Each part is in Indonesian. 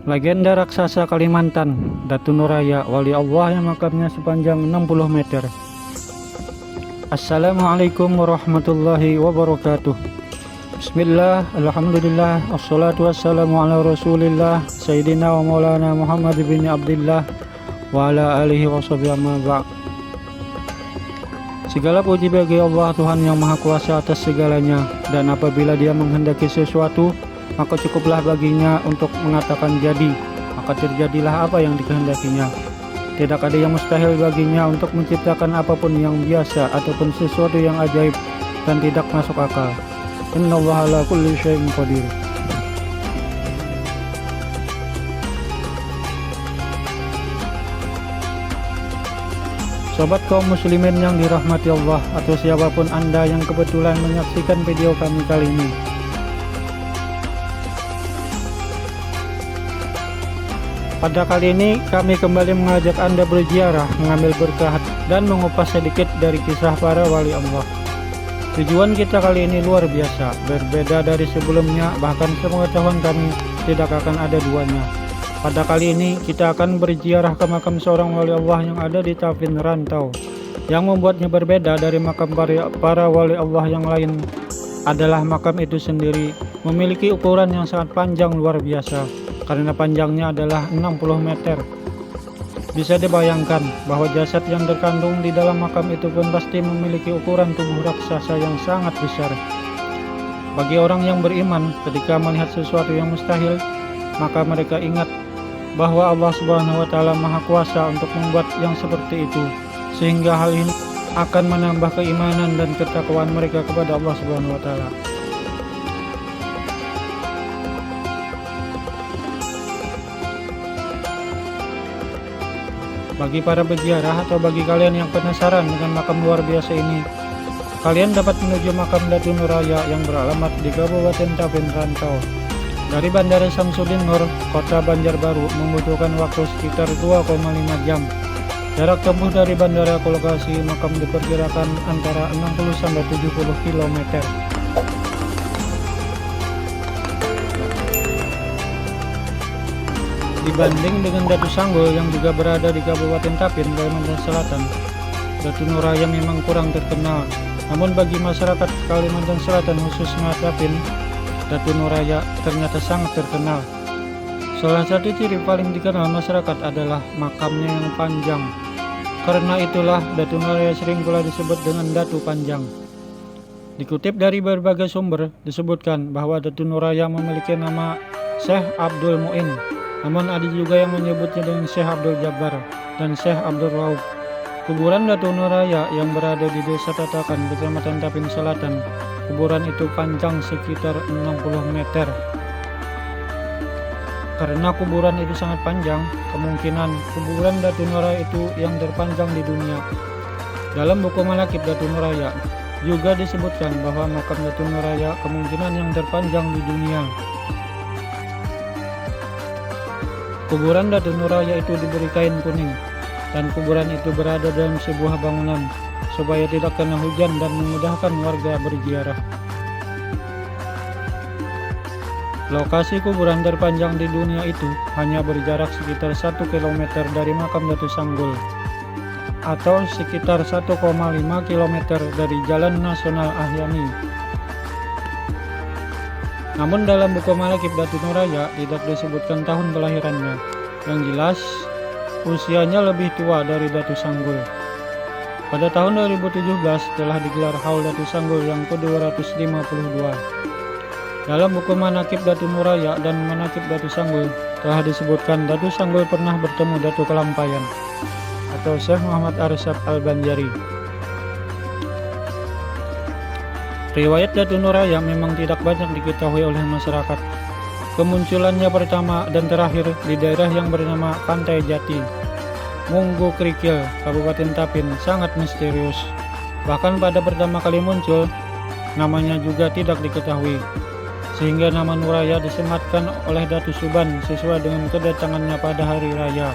Legenda raksasa Kalimantan, Datu Nuraya, wali Allah yang makamnya sepanjang 60 meter. Assalamualaikum warahmatullahi wabarakatuh. Bismillah, alhamdulillah, assalatu wassalamu ala rasulillah, Sayyidina wa maulana Muhammad bin Abdullah, wa ala alihi wa sahbihi amma ba'd. Segala puji bagi Allah, Tuhan yang Maha Kuasa atas segalanya, dan apabila Dia menghendaki sesuatu, maka cukuplah baginya untuk mengatakan jadi, maka terjadilah apa yang dikehendakinya. Tidak ada yang mustahil baginya untuk menciptakan apapun yang biasa ataupun sesuatu yang ajaib dan tidak masuk akal. Innallaha ala kulli syai'in qadir. Sobat kaum muslimin yang dirahmati Allah, atau siapapun Anda yang kebetulan menyaksikan video kami kali ini, pada kali ini kami kembali mengajak Anda berziarah, mengambil berkah dan mengupas sedikit dari kisah para wali Allah. Tujuan kita kali ini luar biasa, berbeda dari sebelumnya, bahkan sepengetahuan kami tidak akan ada duanya. Pada kali ini kita akan berziarah ke makam seorang wali Allah yang ada di Tapin Rantau. Yang membuatnya berbeda dari makam para wali Allah yang lain adalah makam itu sendiri memiliki ukuran yang sangat panjang luar biasa, karena panjangnya adalah 60 meter. Bisa dibayangkan bahwa jasad yang terkandung di dalam makam itu pun pasti memiliki ukuran tubuh raksasa yang sangat besar. Bagi orang yang beriman, ketika melihat sesuatu yang mustahil, maka mereka ingat bahwa Allah Subhanahu wa Ta'ala Maha Kuasa untuk membuat yang seperti itu, sehingga hal ini akan menambah keimanan dan ketakwaan mereka kepada Allah Subhanahu wa Ta'ala. Bagi para peziarah atau bagi kalian yang penasaran dengan makam luar biasa ini, kalian dapat menuju makam Datu Nuraya yang beralamat di Kabupaten Tapin Rantau. Dari Bandara Samsudin Nur, Kota Banjarbaru, membutuhkan waktu sekitar 2,5 jam. Jarak tempuh dari bandara ke lokasi makam diperkirakan antara 60-70 km. Dibanding dengan Datu Sanggul yang juga berada di Kabupaten Tapin, Kalimantan Selatan, Datu Nuraya memang kurang terkenal. Namun bagi masyarakat Kalimantan Selatan, khususnya Tapin, Datu Nuraya ternyata sangat terkenal. Salah satu ciri paling dikenal masyarakat adalah makamnya yang panjang. Karena itulah Datu Nuraya sering pula disebut dengan Datu Panjang. Dikutip dari berbagai sumber, disebutkan bahwa Datu Nuraya memiliki nama Syekh Abdul Mu'in. Namun ada juga yang menyebutnya dengan Syekh Abdul Jabbar dan Syekh Abdul Raub. Kuburan Datu Nuraya yang berada di Desa Tatakan, Kecamatan Tapin Selatan, kuburan itu panjang sekitar 60 meter. Karena kuburan itu sangat panjang, kemungkinan kuburan Datu Nuraya itu yang terpanjang di dunia. Dalam buku Manaqib Datu Nuraya juga disebutkan bahwa makam Datu Nuraya kemungkinan yang terpanjang di dunia. Kuburan Datu Nuraya itu diberi kain kuning, dan kuburan itu berada dalam sebuah bangunan supaya tidak kena hujan dan memudahkan warga berziarah. Lokasi kuburan terpanjang di dunia itu hanya berjarak sekitar 1 km dari makam Datu Sanggul, atau sekitar 1,5 km dari Jalan Nasional Ahyani. Namun dalam buku Manaqib Datu Nuraya tidak disebutkan tahun kelahirannya. Yang jelas, usianya lebih tua dari Datu Sanggul. Pada tahun 2017 telah digelar Haul Datu Sanggul yang ke-252. Dalam buku Manaqib Datu Nuraya dan Manaqib Datu Sanggul telah disebutkan Datu Sanggul pernah bertemu Datu Kelampayan atau Syekh Muhammad Arsyad Al-Banjari. Riwayat Datu Nuraya memang tidak banyak diketahui oleh masyarakat. Kemunculannya pertama dan terakhir di daerah yang bernama Pantai Jati, Munggu Krikil, Kabupaten Tapin, sangat misterius. Bahkan pada pertama kali muncul, namanya juga tidak diketahui, sehingga nama Nuraya disematkan oleh Datu Suban sesuai dengan kedatangannya pada hari raya.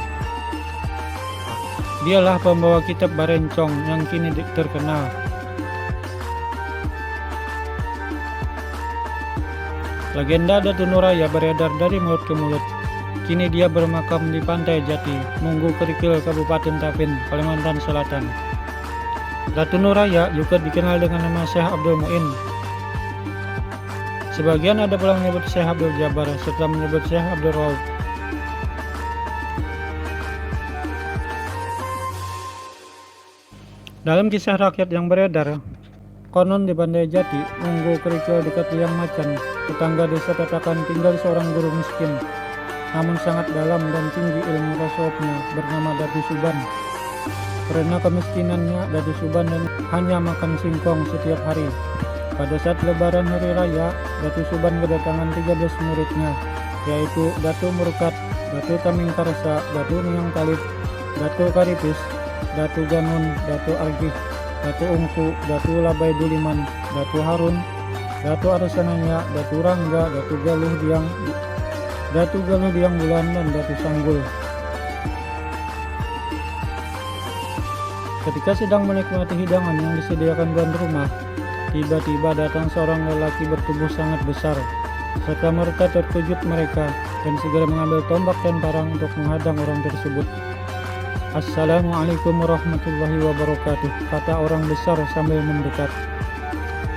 Dialah pembawa kitab Barencong yang kini terkenal. Legenda Datu Nuraya beredar dari mulut ke mulut. Kini dia bermakam di Pantai Jati, Munggu Kerikil, Kabupaten Tapin, Kalimantan Selatan. Datu Nuraya juga dikenal dengan nama Syekh Abdul Muin. Sebagian ada pula menyebut Syekh Abdul Jabar serta menyebut Syekh Abdul Rauf. Dalam kisah rakyat yang beredar, konon di Pantai Jati, Munggu Kerikil dekat Liang Macan, tetangga desa Tatakan tinggal seorang guru miskin, namun sangat dalam dan tinggi ilmu tasawufnya bernama Datu Suban. Karena kemiskinannya, Datu Suban hanya makan singkong setiap hari. Pada saat lebaran hari raya, Datu Suban kedatangan 13 muridnya, yaitu Datu Murkat, Datu Taming Karsa, Datu Niang Talib, Datu Karipis, Datu Ganun, Datu Argih, Datu Ungku, Datu Labai Duliman, Datu Harun, Datu Arsananya, Datu Rangga, Datu Galuh Diang Bulan, dan Datu Sanggul. Ketika sedang menikmati hidangan yang disediakan tuan rumah, tiba-tiba datang seorang lelaki bertubuh sangat besar. Serta merta terkejut mereka dan segera mengambil tombak dan parang untuk menghadang orang tersebut. "Assalamualaikum warahmatullahi wabarakatuh," kata orang besar sambil mendekat.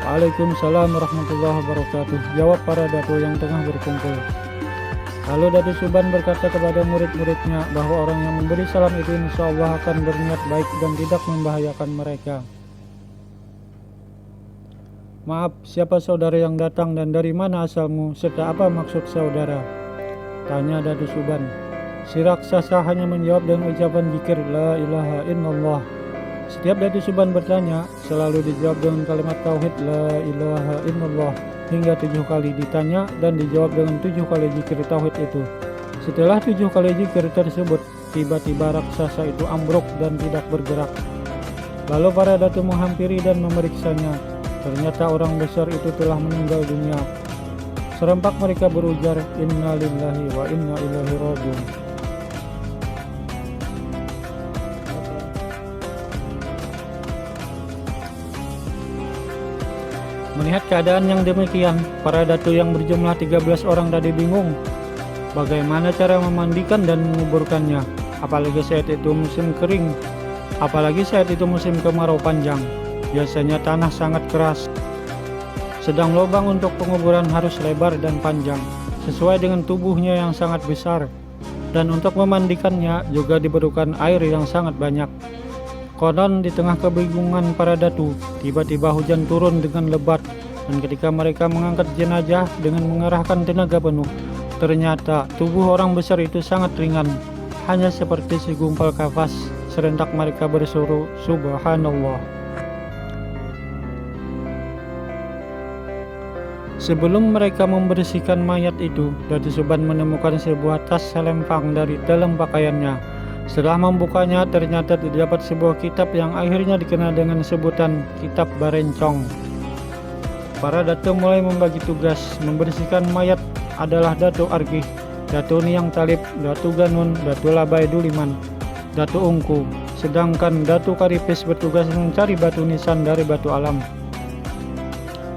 "Waalaikumsalam warahmatullahi wabarakatuh," jawab para datu yang tengah berkumpul. Lalu Datu Suban berkata kepada murid-muridnya bahwa orang yang memberi salam itu insya Allah akan berniat baik dan tidak membahayakan mereka. "Maaf, siapa saudara yang datang dan dari mana asalmu serta apa maksud saudara?" tanya Datu Suban. Si raksasa hanya menjawab dengan ucapan zikir la ilaha illallah. Setiap Datu Suban bertanya, selalu dijawab dengan kalimat tauhid la ilaha illallah hingga 7 kali ditanya dan dijawab dengan 7 kali zikir tauhid itu. Setelah 7 kali zikir tersebut, tiba-tiba raksasa itu ambruk dan tidak bergerak. Lalu para datu menghampiri dan memeriksanya. Ternyata orang besar itu telah meninggal dunia. Serempak mereka berujar, "Inna lillahi wa inna ilaihi rajiun." Melihat keadaan yang demikian, para datu yang berjumlah 13 orang tadi bingung bagaimana cara memandikan dan menguburkannya, apalagi saat itu musim kering, apalagi saat itu musim kemarau panjang. Biasanya tanah sangat keras, sedang lubang untuk penguburan harus lebar dan panjang, sesuai dengan tubuhnya yang sangat besar, dan untuk memandikannya juga diperlukan air yang sangat banyak. Konon di tengah kebingungan para datu, tiba-tiba hujan turun dengan lebat, dan ketika mereka mengangkat jenazah dengan mengerahkan tenaga penuh, ternyata tubuh orang besar itu sangat ringan, hanya seperti segumpal kapas. Serentak mereka berseru, "Subhanallah." Sebelum mereka membersihkan mayat itu, Datu Suban menemukan sebuah tas selempang dari dalam pakaiannya. Setelah membukanya, ternyata terdapat sebuah kitab yang akhirnya dikenal dengan sebutan Kitab Barencong. Para datu mulai membagi tugas. Membersihkan mayat adalah Datu Argih, Datu Niang Talib, Datu Ganun, Datu Labai Duliman, Datu Ungku. Sedangkan Datu Karipis bertugas mencari batu nisan dari batu alam.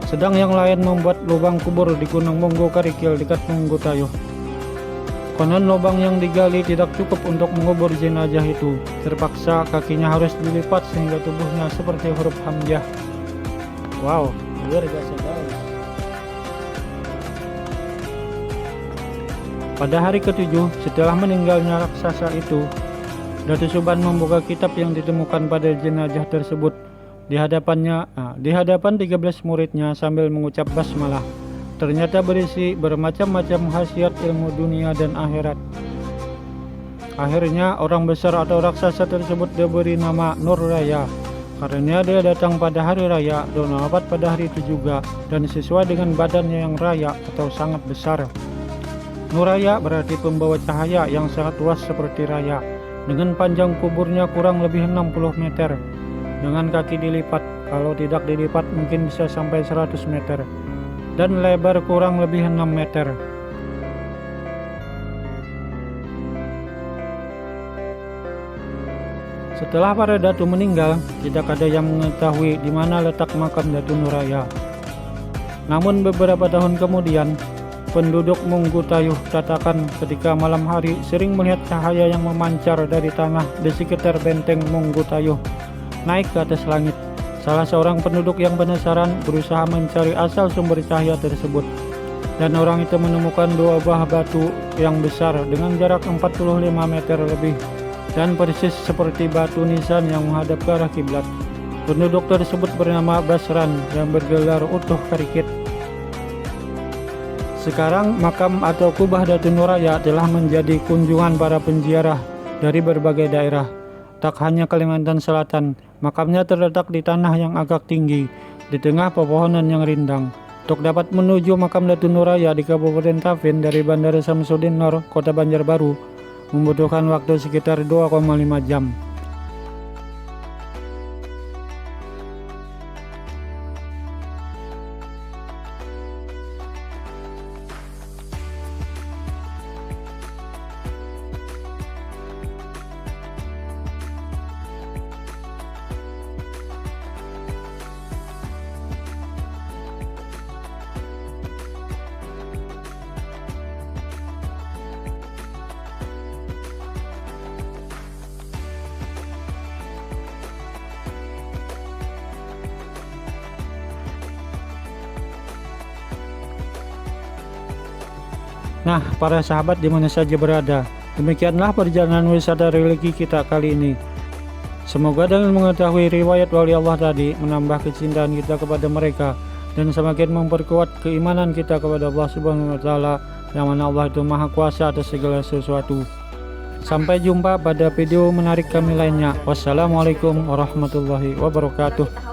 Sedang yang lain membuat lubang kubur di Gunung Munggu Kerikil dekat Munggu Tayuh. Konon lubang yang digali tidak cukup untuk mengubur jenazah itu. Terpaksa kakinya harus dilipat sehingga tubuhnya seperti huruf hamzah. Wow, luar biasa guys. Pada hari ke-7 setelah meninggalnya raksasa itu, Datu Suban membuka kitab yang ditemukan pada jenazah tersebut di hadapan 13 muridnya sambil mengucap basmalah. Ternyata berisi bermacam-macam khasiat ilmu dunia dan akhirat. Akhirnya orang besar atau raksasa tersebut diberi nama Nuraya, karena dia datang pada hari raya dan wafat pada hari itu juga, dan sesuai dengan badannya yang raya atau sangat besar. Nuraya berarti pembawa cahaya yang sangat luas seperti raya, dengan panjang kuburnya kurang lebih 60 meter, dengan kaki dilipat, kalau tidak dilipat mungkin bisa sampai 100 meter, dan lebar kurang lebih 6 meter. Setelah para datu meninggal, tidak ada yang mengetahui di mana letak makam Datu Nuraya. Namun beberapa tahun kemudian, penduduk Munggutayuh katakan ketika malam hari sering melihat cahaya yang memancar dari tanah di sekitar benteng Munggutayuh naik ke atas langit. Salah seorang penduduk yang penasaran berusaha mencari asal sumber cahaya tersebut, dan orang itu menemukan dua buah batu yang besar dengan jarak 45 meter lebih dan persis seperti batu nisan yang menghadap ke arah kiblat. Penduduk tersebut bernama Basran yang bergelar Utuh Karikit. Sekarang makam atau kubah Datun Nur Raya telah menjadi kunjungan para penziarah dari berbagai daerah. Tak hanya Kalimantan Selatan, makamnya terletak di tanah yang agak tinggi, di tengah pepohonan yang rindang. Untuk dapat menuju makam Datun Nur Raya di Kabupaten Taven dari Bandara Samsudin Nor, Kota Banjarbaru, membutuhkan waktu sekitar 2,5 jam. Nah, para sahabat di mana saja berada, demikianlah perjalanan wisata religi kita kali ini. Semoga dengan mengetahui riwayat wali Allah tadi menambah kecintaan kita kepada mereka dan semakin memperkuat keimanan kita kepada Allah Subhanahu wa taala, yang mana Allah itu Maha Kuasa atas segala sesuatu. Sampai jumpa pada video menarik kami lainnya. Wassalamualaikum warahmatullahi wabarakatuh.